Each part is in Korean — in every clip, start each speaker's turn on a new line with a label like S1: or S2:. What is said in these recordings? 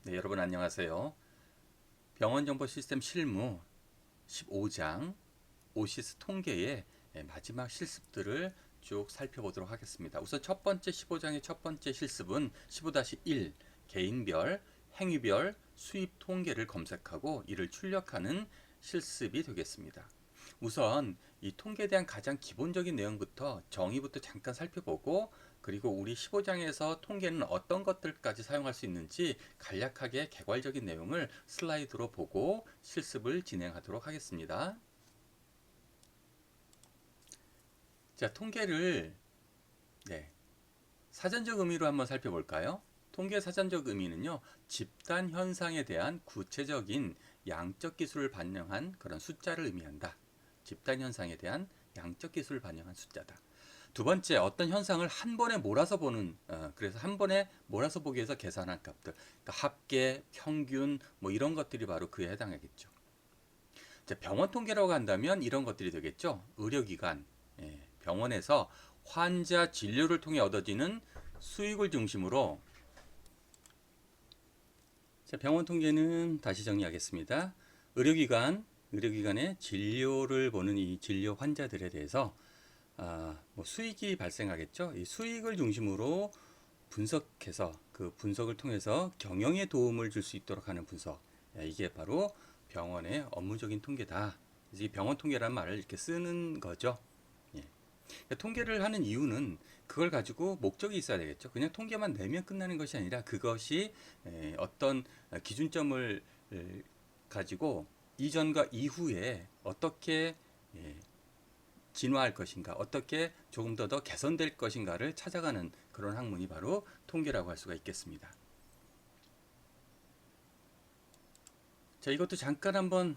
S1: 네, 여러분 안녕하세요. 병원정보시스템 실무 15장 오시스 통계의 마지막 실습들을 쭉 살펴보도록 하겠습니다. 우선 첫 번째 15장의 첫 번째 실습은 15-1 개인별, 행위별 수입 통계를 검색하고 이를 출력하는 실습이 되겠습니다. 우선 이 통계에 대한 가장 기본적인 내용부터 정의부터 잠깐 살펴보고 그리고 우리 15장에서 통계는 어떤 것들까지 사용할 수 있는지 간략하게 개괄적인 내용을 슬라이드로 보고 실습을 진행하도록 하겠습니다. 자, 통계를 사전적 의미로 한번 살펴볼까요? 통계 사전적 의미는요, 집단 현상에 대한 구체적인 양적 기술을 반영한 그런 숫자를 의미한다. 집단 현상에 대한 양적 기술을 반영한 숫자다. 두 번째, 어떤 현상을 한 번에 몰아서 보는, 그래서 한 번에 몰아서 보기 위해서 계산한 값들, 그러니까 합계, 평균, 뭐 이런 것들이 바로 그에 해당하겠죠. 자, 병원 통계라고 한다면 이런 것들이 되겠죠. 의료기관, 병원에서 환자 진료를 통해 얻어지는 수익을 중심으로, 자, 병원 통계는 다시 정리하겠습니다. 의료기관의 진료를 보는 이 진료 환자들에 대해서 뭐 수익이 발생하겠죠. 이 수익을 중심으로 분석해서 그 분석을 통해서 경영에 도움을 줄 수 있도록 하는 분석. 이게 바로 병원의 업무적인 통계다. 이 병원 통계라는 말을 이렇게 쓰는 거죠. 예. 그러니까 통계를 하는 이유는 그걸 가지고 목적이 있어야 되겠죠. 그냥 통계만 내면 끝나는 것이 아니라 그것이 어떤 기준점을 가지고 이전과 이후에 어떻게 진화할 것인가, 어떻게 조금 더 개선될 것인가를 찾아가는 그런 학문이 바로 통계라고 할 수가 있겠습니다. 자, 이것도 잠깐 한번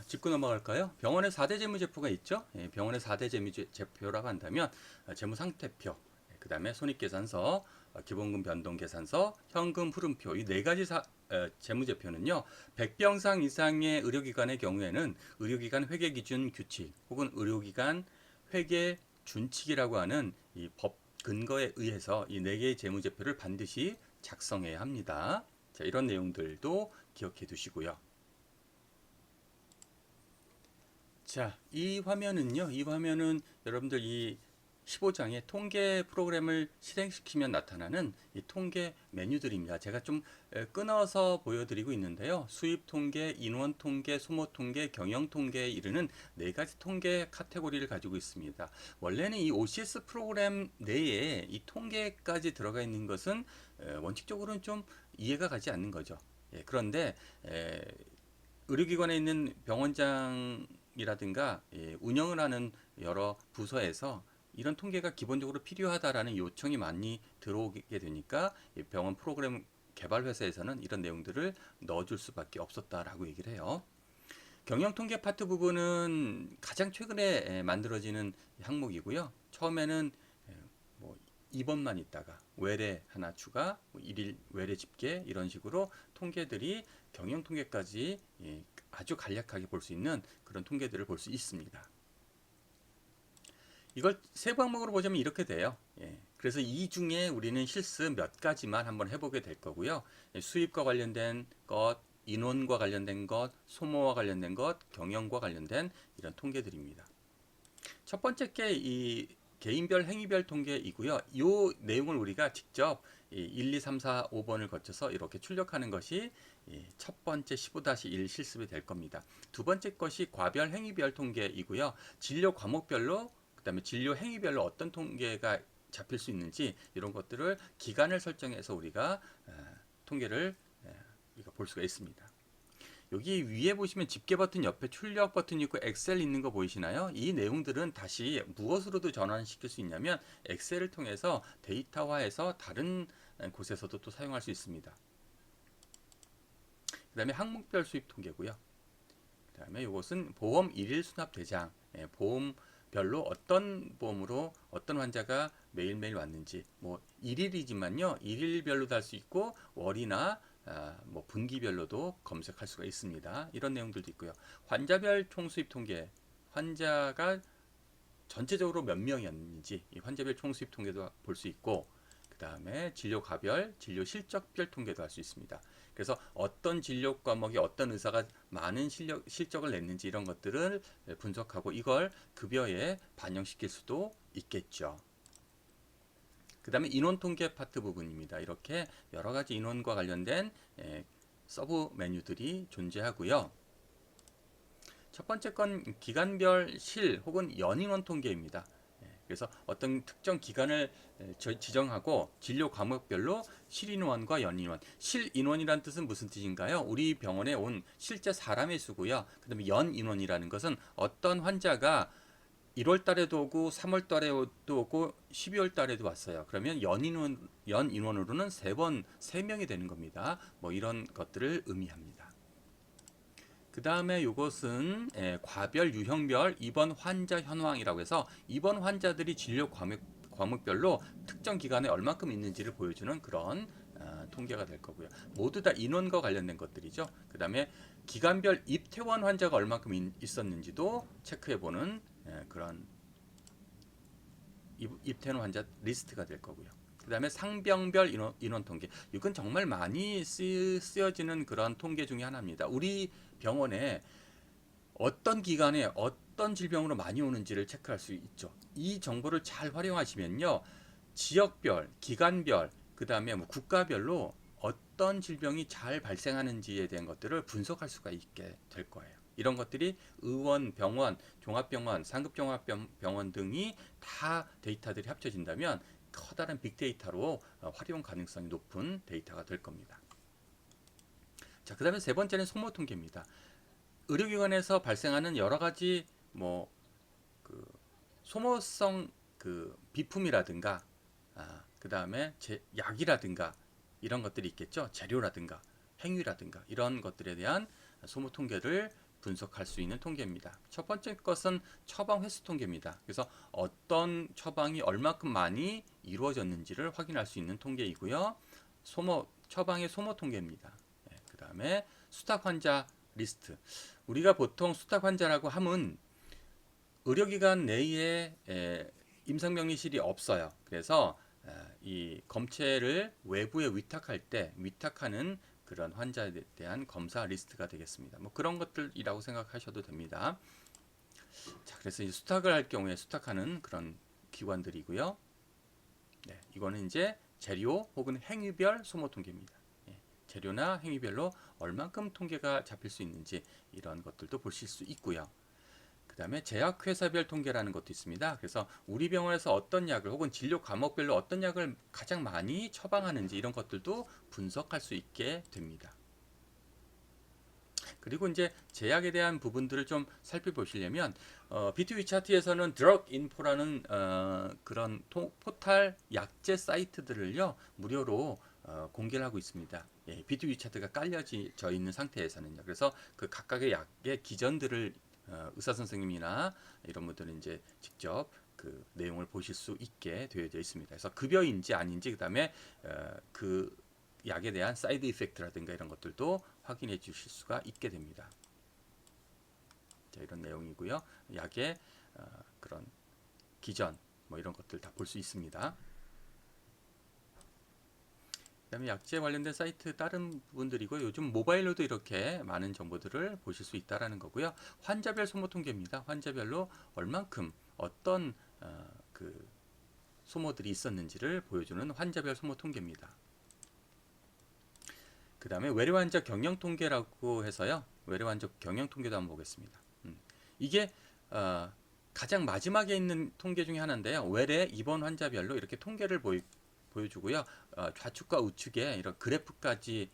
S1: 짚고 넘어갈까요? 병원의 4대 재무제표가 있죠. 병원의 4대 재무제표라고 한다면 재무상태표, 그 다음에 손익계산서, 기본금 변동계산서, 현금 흐름표 이 네 가지 재무제표는요. 100병상 이상의 의료기관의 경우에는 의료기관 회계기준 규칙 혹은 의료기관 회계 준칙이라고 하는 이 법 근거에 의해서 이 네 개의 재무제표를 반드시 작성해야 합니다. 자, 이런 내용들도 기억해 두시고요. 자, 이 화면은 여러분들 이 15장의 통계 프로그램을 실행시키면 나타나는 이 통계 메뉴들입니다. 제가 좀 끊어서 보여드리고 있는데요. 수입 통계, 인원 통계, 소모 통계, 경영 통계에 이르는 네 가지 통계 카테고리를 가지고 있습니다. 원래는 이 OCS 프로그램 내에 이 통계까지 들어가 있는 것은 원칙적으로는 좀 이해가 가지 않는 거죠. 그런데 의료기관에 있는 병원장이라든가 운영을 하는 여러 부서에서 이런 통계가 기본적으로 필요하다라는 요청이 많이 들어오게 되니까 병원 프로그램 개발 회사에서는 이런 내용들을 넣어줄 수밖에 없었다라고 얘기를 해요. 경영 통계 파트 부분은 가장 최근에 만들어지는 항목이고요. 처음에는 뭐 2번만 있다가 외래 하나 추가, 일일 외래 집계 이런 식으로 통계들이 경영 통계까지 아주 간략하게 볼 수 있는 그런 통계들을 볼 수 있습니다. 이걸 세부 항목으로 보자면 이렇게 돼요. 그래서 이 중에 우리는 실습 몇 가지만 한번 해보게 될 거고요. 수입과 관련된 것, 인원과 관련된 것, 소모와 관련된 것, 경영과 관련된 이런 통계들입니다. 첫 번째 게 이 개인별 행위별 통계이고요. 이 내용을 우리가 직접 1, 2, 3, 4, 5번을 거쳐서 이렇게 출력하는 것이 첫 번째 15-1 실습이 될 겁니다. 두 번째 것이 과별 행위별 통계이고요. 진료 과목별로 그다음에 진료 행위별로 어떤 통계가 잡힐 수 있는지 이런 것들을 기간을 설정해서 우리가 통계를 볼 수가 있습니다. 여기 위에 보시면 집계 버튼 옆에 출력 버튼이 있고 엑셀 있는 거 보이시나요? 이 내용들은 다시 무엇으로도 전환시킬 수 있냐면 엑셀을 통해서 데이터화해서 다른 곳에서도 또 사용할 수 있습니다. 그 다음에 항목별 수입 통계고요. 그 다음에 이것은 보험 일일 수납 대장, 보험별로 어떤 보험으로 어떤 환자가 매일매일 왔는지, 뭐 일일이지만요, 일일별로도 할 수 있고 월이나 뭐 분기별로도 검색할 수가 있습니다. 이런 내용들도 있고요. 환자별 총수입 통계, 환자가 전체적으로 몇 명이었는지 이 환자별 총수입 통계도 볼 수 있고, 그 다음에 진료 가별, 진료 실적별 통계도 할 수 있습니다. 그래서 어떤 진료 과목이 어떤 의사가 많은 실적을 냈는지 이런 것들을 분석하고 이걸 급여에 반영시킬 수도 있겠죠. 그 다음에 인원 통계 파트 부분입니다. 이렇게 여러 가지 인원과 관련된 서브 메뉴들이 존재하고요. 첫 번째 건 기간별 실 혹은 연인원 통계입니다. 그래서 어떤 특정 기간을 지정하고 진료 과목별로 실인원과 연인원. 실인원이란 뜻은 무슨 뜻인가요? 우리 병원에 온 실제 사람의 수고요. 그 다음에 연인원이라는 것은 어떤 환자가 1월 달에도 오고 3월 달에도 오고 12월 달에도 왔어요. 그러면 연인원으로는 3명이 되는 겁니다. 뭐 이런 것들을 의미합니다. 그 다음에 이것은 과별, 유형별 입원 환자 현황이라고 해서 입원 환자들이 진료 과목별로 특정 기간에 얼마큼 있는지를 보여주는 그런 통계가 될 거고요. 모두 다 인원과 관련된 것들이죠. 그 다음에 기간별 입퇴원 환자가 얼마큼 있었는지도 체크해보는 그런 입퇴원 환자 리스트가 될 거고요. 그 다음에 상병별 인원 통계. 이건 정말 많이 쓰여지는 그런 통계 중에 하나입니다. 우리 병원에 어떤 기간에 어떤 질병으로 많이 오는지를 체크할 수 있죠. 이 정보를 잘 활용하시면요. 지역별, 기간별, 그 다음에 뭐 국가별로 어떤 질병이 잘 발생하는지에 대한 것들을 분석할 수가 있게 될 거예요. 이런 것들이 의원, 병원, 종합병원, 상급종합병원 등이 다 데이터들이 합쳐진다면 커다란 빅데이터로 활용 가능성이 높은 데이터가 될 겁니다. 자, 그 다음에 세 번째는 소모 통계입니다. 의료기관에서 발생하는 여러 가지 소모성 비품이라든가 그 다음에 약이라든가 이런 것들이 있겠죠. 재료라든가 행위라든가 이런 것들에 대한 소모 통계를 분석할 수 있는 통계입니다. 첫 번째 것은 처방 횟수 통계입니다. 그래서 어떤 처방이 얼마큼 많이 이루어졌는지를 확인할 수 있는 통계이고요. 처방의 소모 통계입니다. 그 다음에 수탁 환자 리스트. 우리가 보통 수탁 환자라고 하면 의료기관 내에 임상병리실이 없어요. 그래서 이 검체를 외부에 위탁하는 그런 환자에 대한 검사 리스트가 되겠습니다. 뭐 그런 것들이라고 생각하셔도 됩니다. 자, 그래서 이제 수탁을 할 경우에 수탁하는 그런 기관들이고요. 네, 이거는 이제 재료 혹은 행위별 소모 통계입니다. 재료나 행위별로 얼만큼 통계가 잡힐 수 있는지 이런 것들도 보실 수 있고요. 그 다음에 제약회사별 통계라는 것도 있습니다. 그래서 우리 병원에서 어떤 약을 혹은 진료 과목별로 어떤 약을 가장 많이 처방하는지 이런 것들도 분석할 수 있게 됩니다. 그리고 이제 제약에 대한 부분들을 좀 살펴보시려면 B2B 차트에서는 드럭 인포라는 그런 포탈 약제 사이트들을요 무료로 공개를 하고 있습니다. B2B 차트가 깔려져 있는 상태에서는요. 그래서 그 각각의 약의 기전들을 의사 선생님이나 이런 분들은 이제 직접 그 내용을 보실 수 있게 되어져 있습니다. 그래서 급여인지 아닌지 그다음에 그 약에 대한 사이드 이펙트라든가 이런 것들도 확인해 주실 수가 있게 됩니다. 자, 이런 내용이고요. 약의 그런 기전 뭐 이런 것들 다 볼 수 있습니다. 그다음에 약제 관련된 사이트 다른 부분들이고 요즘 모바일로도 이렇게 많은 정보들을 보실 수 있다라는 거고요. 환자별 소모 통계입니다. 환자별로 얼만큼 어떤 그 소모들이 있었는지를 보여주는 환자별 소모 통계입니다. 그 다음에 외래 환자 경영 통계라고 해서요. 외래 환자 경영 통계도 한번 보겠습니다. 이게 가장 마지막에 있는 통계 중에 하나인데요. 외래 입원 환자별로 이렇게 통계를 보여주고요. 좌측과 우측에 이런 그래프까지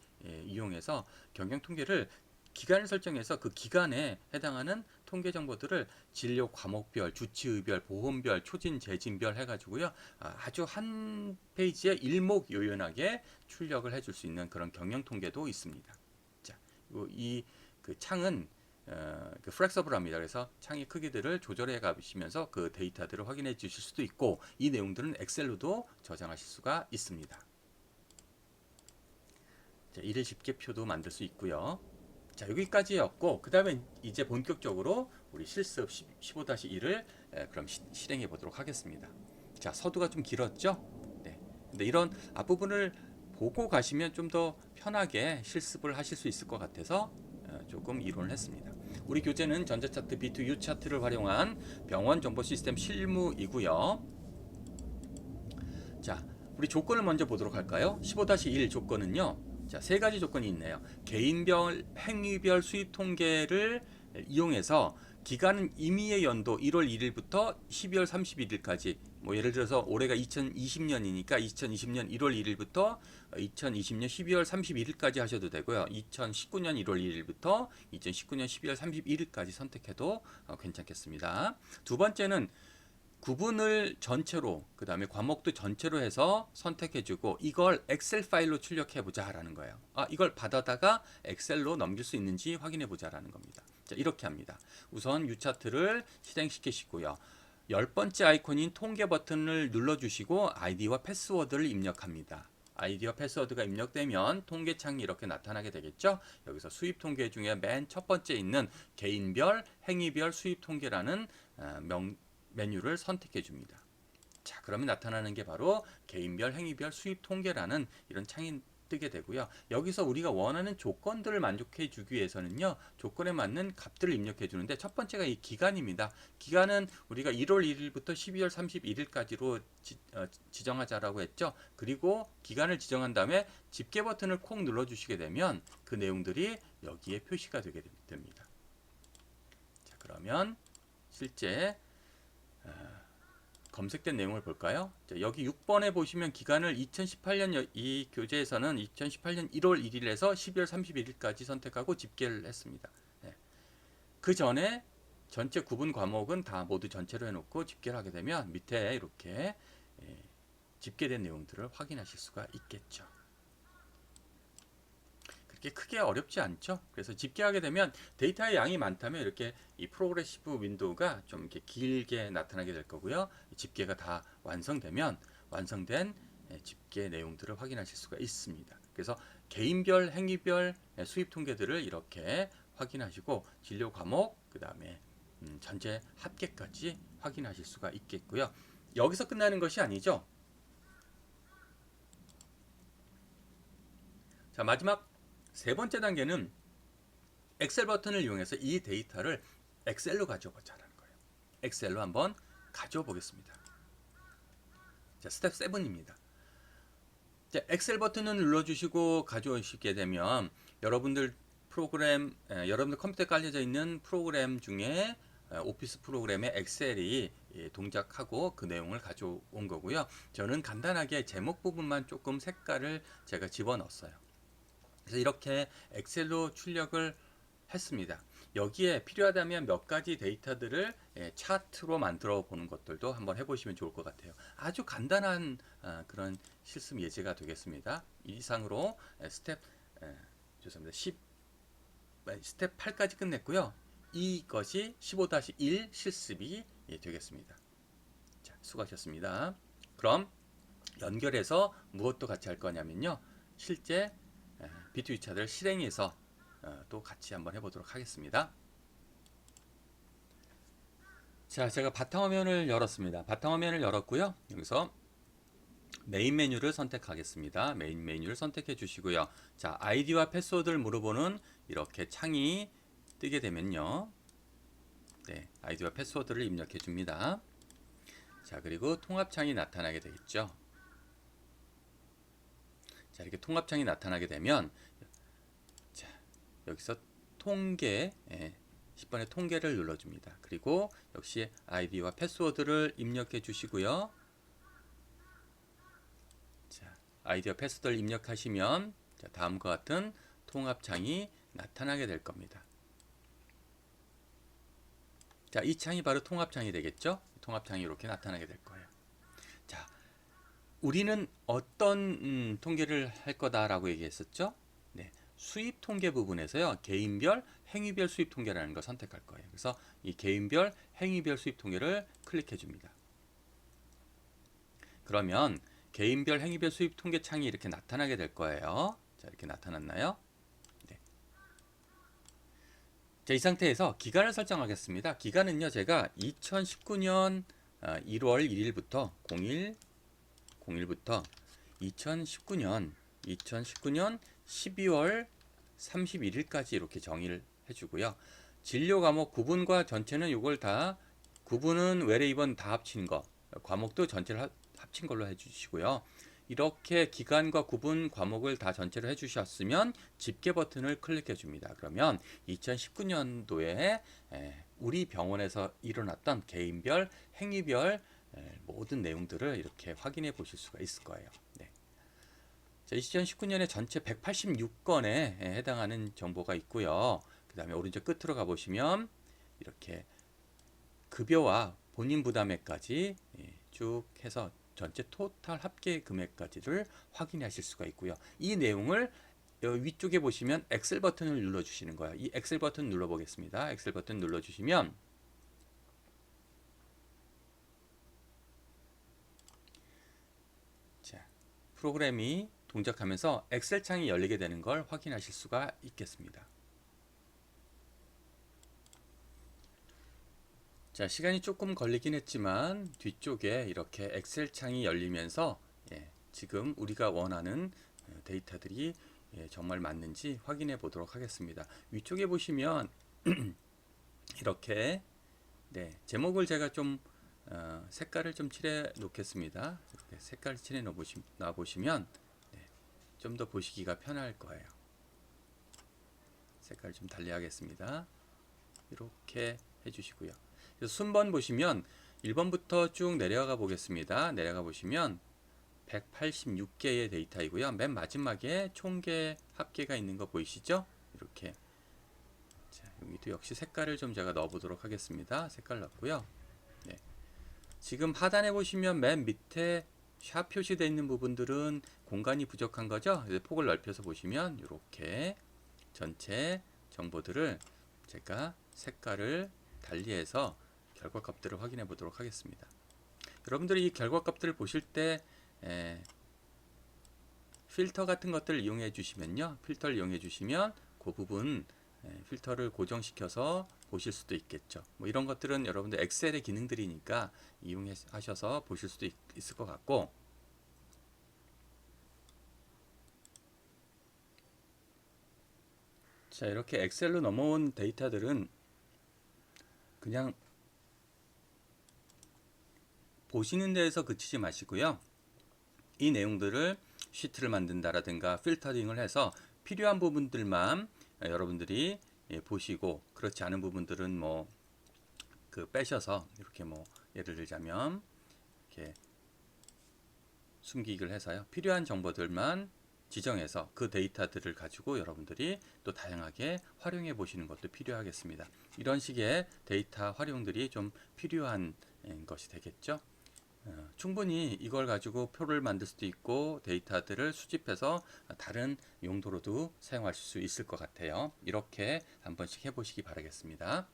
S1: 이용해서 경영 통계를 기간을 설정해서 그 기간에 해당하는 통계 정보들을 진료 과목별, 주치의별, 보험별, 초진, 재진별 해가지고요. 아주 한 페이지에 일목요연하게 출력을 해줄 수 있는 그런 경영 통계도 있습니다. 자, 이 그 창은 그 플렉서블합니다. 그래서 창의 크기들을 조절해 가시면서 그 데이터들을 확인해 주실 수도 있고 이 내용들은 엑셀로도 저장하실 수가 있습니다. 자, 일일 집계표도 만들 수 있고요. 자, 여기까지였고 그 다음에 이제 본격적으로 우리 실습 15-1을 그럼 실행해 보도록 하겠습니다. 자, 서두가 좀 길었죠? 네. 근데 이런 앞부분을 보고 가시면 좀 더 편하게 실습을 하실 수 있을 것 같아서 조금 이론을 했습니다. 우리 교재는 전자차트 B2U 차트를 활용한 병원 정보 시스템 실무이고요. 자, 우리 조건을 먼저 보도록 할까요? 15-1 조건은요. 자, 세 가지 조건이 있네요. 개인별, 행위별 수입 통계를 이용해서 기간은 임의의 연도 1월 1일부터 12월 31일까지, 뭐 예를 들어서 올해가 2020년이니까 2020년 1월 1일부터 2020년 12월 31일까지 하셔도 되고요. 2019년 1월 1일부터 2019년 12월 31일까지 선택해도 괜찮겠습니다. 두 번째는 구분을 전체로, 그 다음에 과목도 전체로 해서 선택해주고 이걸 엑셀 파일로 출력해보자 라는 거예요. 이걸 받아다가 엑셀로 넘길 수 있는지 확인해보자 라는 겁니다. 자, 이렇게 합니다. 우선 U차트를 실행시키시고요. 10번째 아이콘인 통계 버튼을 눌러주시고 아이디와 패스워드를 입력합니다. 아이디와 패스워드가 입력되면 통계창이 이렇게 나타나게 되겠죠. 여기서 수입 통계 중에 맨 첫 번째 있는 개인별, 행위별 수입 통계라는 메뉴를 선택해 줍니다. 자, 그러면 나타나는 게 바로 개인별, 행위별 수입 통계라는 이런 창이 뜨게 되고요. 여기서 우리가 원하는 조건들을 만족해 주기 위해서는요, 조건에 맞는 값들을 입력해 주는데 첫 번째가 이 기간입니다. 기간은 우리가 1월 1일부터 12월 31일까지로 지정하자라고 했죠. 그리고 기간을 지정한 다음에 집계 버튼을 콕 눌러 주시게 되면 그 내용들이 여기에 표시가 되게 됩니다. 자, 그러면 실제 검색된 내용을 볼까요? 자, 여기 6번에 보시면 기간을 2018년 이 교재에서는 2018년 1월 1일에서 12월 31일까지 선택하고 집계를 했습니다. 네. 그 전에 전체 구분 과목은 다 모두 전체로 해놓고 집계를 하게 되면 밑에 이렇게 집계된 내용들을 확인하실 수가 있겠죠. 그렇게 크게 어렵지 않죠. 그래서 집계하게 되면 데이터의 양이 많다면 이렇게 이 프로그레시브 윈도우가 좀 이렇게 길게 나타나게 될 거고요. 집계가 다 완성되면 완성된 집계 내용들을 확인하실 수가 있습니다. 그래서 개인별, 행위별 수입 통계들을 이렇게 확인하시고 진료 과목, 그 다음에 전체 합계까지 확인하실 수가 있겠고요. 여기서 끝나는 것이 아니죠. 자, 마지막 세 번째 단계는 엑셀 버튼을 이용해서 이 데이터를 엑셀로 가져보자라는 거예요. 엑셀로 한번 가져와 보겠습니다. 자, 스텝 7입니다. 자, 엑셀 버튼을 눌러주시고 가져오시게 되면 여러분들 여러분들 컴퓨터에 깔려져 있는 프로그램 중에 오피스 프로그램의 엑셀이 동작하고 그 내용을 가져온 거고요. 저는 간단하게 제목 부분만 조금 색깔을 제가 집어넣었어요. 그래서 이렇게 엑셀로 출력을 했습니다. 여기에 필요하다면 몇 가지 데이터들을 차트로 만들어 보는 것들도 한번 해보시면 좋을 것 같아요. 아주 간단한 그런 실습 예제가 되겠습니다. 이상으로 스텝 8까지 끝냈고요. 이것이 15-1 실습이 되겠습니다. 자, 수고하셨습니다. 그럼 연결해서 무엇도 같이 할 거냐면요. 실제 B2U 차트를 실행해서 또 같이 한번 해보도록 하겠습니다. 자, 제가 바탕화면을 열었습니다. 바탕화면을 열었고요. 여기서 메인 메뉴를 선택하겠습니다. 메인 메뉴를 선택해 주시고요. 자, 아이디와 패스워드를 물어보는 이렇게 창이 뜨게 되면요. 네, 아이디와 패스워드를 입력해 줍니다. 자, 그리고 통합창이 나타나게 되겠죠. 자, 이렇게 통합창이 나타나게 되면 자, 여기서 통계 10번의 통계를 눌러줍니다. 그리고 역시 아이디와 패스워드를 입력해 주시고요. 자, 아이디와 패스워드를 입력하시면 자, 다음과 같은 통합창이 나타나게 될 겁니다. 자, 이 창이 바로 통합창이 되겠죠? 통합창이 이렇게 나타나게 될 거예요. 자, 우리는 어떤 통계를 할 거다라고 얘기했었죠? 네, 수입 통계 부분에서요. 개인별, 행위별 수입 통계라는 걸 선택할 거예요. 그래서 이 개인별, 행위별 수입 통계를 클릭해 줍니다. 그러면 개인별, 행위별 수입 통계 창이 이렇게 나타나게 될 거예요. 자, 이렇게 나타났나요? 네. 자, 이 상태에서 기간을 설정하겠습니다. 기간은요, 제가 2019년 1월 1일부터 01부터 2019년 2019년 12월 31일까지 이렇게 정의를 해주고요. 진료 과목 구분과 전체는 이걸 다 구분은 외래 입원 다 합친 거, 과목도 전체를 합친 걸로 해주시고요. 이렇게 기간과 구분 과목을 다 전체로 해주셨으면 집계 버튼을 클릭해 줍니다. 그러면 2019년도에 우리 병원에서 일어났던 개인별, 행위별 모든 내용들을 이렇게 확인해 보실 수가 있을 거예요. 네. 자, 2019년에 전체 186건에 해당하는 정보가 있고요. 그 다음에 오른쪽 끝으로 가보시면 이렇게 급여와 본인 부담액까지 쭉 해서 전체 토탈 합계 금액까지를 확인하실 수가 있고요. 이 내용을 위쪽에 보시면 엑셀 버튼을 눌러주시는 거예요. 이 엑셀 버튼 눌러보겠습니다. 엑셀 버튼 눌러주시면 자, 프로그램이 동작하면서 엑셀 창이 열리게 되는 걸 확인하실 수가 있겠습니다. 자, 시간이 조금 걸리긴 했지만 뒤쪽에 이렇게 엑셀 창이 열리면서 지금 우리가 원하는 데이터들이 정말 맞는지 확인해 보도록 하겠습니다. 위쪽에 보시면 이렇게 제목을 제가 좀 색깔을 좀 칠해 놓겠습니다. 이렇게 색깔을 칠해 놔 보시면 좀 더 보시기가 편할 거예요. 색깔 좀 달리 하겠습니다. 이렇게 해주시고요. 순번 보시면 1번부터 쭉 내려가 보겠습니다. 내려가 보시면 186개의 데이터이고요. 맨 마지막에 총계 합계가 있는 거 보이시죠? 이렇게. 자, 여기도 역시 색깔을 좀 제가 넣어 보도록 하겠습니다. 색깔 넣고요. 네. 지금 하단에 보시면 맨 밑에 샵 표시되어 있는 부분들은 공간이 부족한 거죠. 폭을 넓혀서 보시면 이렇게 전체 정보들을 제가 색깔을 달리해서 결과값들을 확인해 보도록 하겠습니다. 여러분들이 이 결과값들을 보실 때 필터 같은 것들을 이용해 주시면요, 필터를 이용해 주시면 그 부분 필터를 고정시켜서 보실 수도 있겠죠. 뭐 이런 것들은 여러분들 엑셀의 기능들이니까 이용하셔서 보실 수도 있을 것 같고, 자, 이렇게 엑셀로 넘어온 데이터들은 그냥 보시는 데에서 그치지 마시고요. 이 내용들을 시트를 만든다라든가 필터링을 해서 필요한 부분들만 여러분들이 보시고, 그렇지 않은 부분들은 뭐 빼셔서 이렇게 뭐 예를 들자면 이렇게 숨기기를 해서요, 필요한 정보들만 지정해서 그 데이터들을 가지고 여러분들이 또 다양하게 활용해 보시는 것도 필요하겠습니다. 이런 식의 데이터 활용들이 좀 필요한 것이 되겠죠. 충분히 이걸 가지고 표를 만들 수도 있고 데이터들을 수집해서 다른 용도로도 사용하실 수 있을 것 같아요. 이렇게 한 번씩 해보시기 바라겠습니다.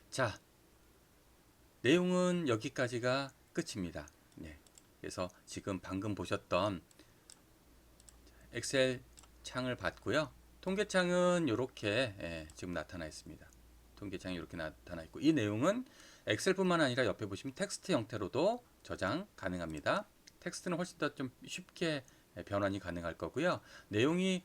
S1: 자, 내용은 여기까지가 끝입니다. 그래서 지금 방금 보셨던 엑셀 창을 봤고요. 통계창은 이렇게 지금 나타나 있습니다. 통계창이 이렇게 나타나 있고, 이 내용은 엑셀뿐만 아니라 옆에 보시면 텍스트 형태로도 저장 가능합니다. 텍스트는 훨씬 더 좀 쉽게 변환이 가능할 거고요. 내용이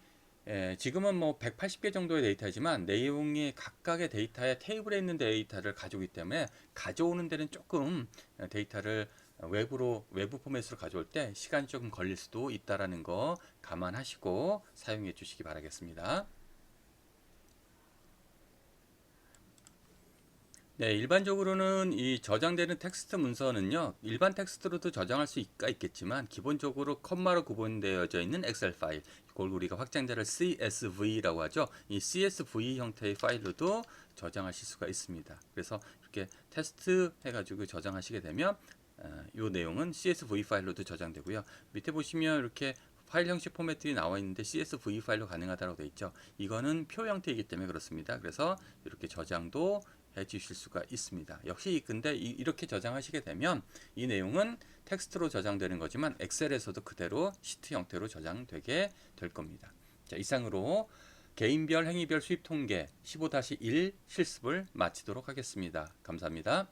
S1: 지금은 뭐 180개 정도의 데이터지만 내용이 각각의 데이터의 테이블에 있는 데이터를 가져오기 때문에 가져오는 데는 조금 데이터를 외부 포맷으로 가져올 때 시간이 조금 걸릴 수도 있다라는 거 감안하시고 사용해 주시기 바라겠습니다. 네, 일반적으로는 이 저장되는 텍스트 문서는요, 일반 텍스트로도 저장할 수가 있겠지만 기본적으로 컴마로 구분되어져 있는 엑셀 파일, 이걸 우리가 확장자를 CSV라고 하죠. 이 CSV 형태의 파일로도 저장하실 수가 있습니다. 그래서 이렇게 테스트 해가지고 저장하시게 되면 이 내용은 CSV 파일로도 저장되고요. 밑에 보시면 이렇게 파일 형식 포맷들이 나와 있는데 CSV 파일로 가능하다고 되어 있죠. 이거는 표 형태이기 때문에 그렇습니다. 그래서 이렇게 저장도 해 주실 수가 있습니다. 역시 근데 이렇게 저장하시게 되면 이 내용은 텍스트로 저장되는 거지만 엑셀에서도 그대로 시트 형태로 저장되게 될 겁니다. 자, 이상으로 개인별 행위별 수입 통계 15-1 실습을 마치도록 하겠습니다. 감사합니다.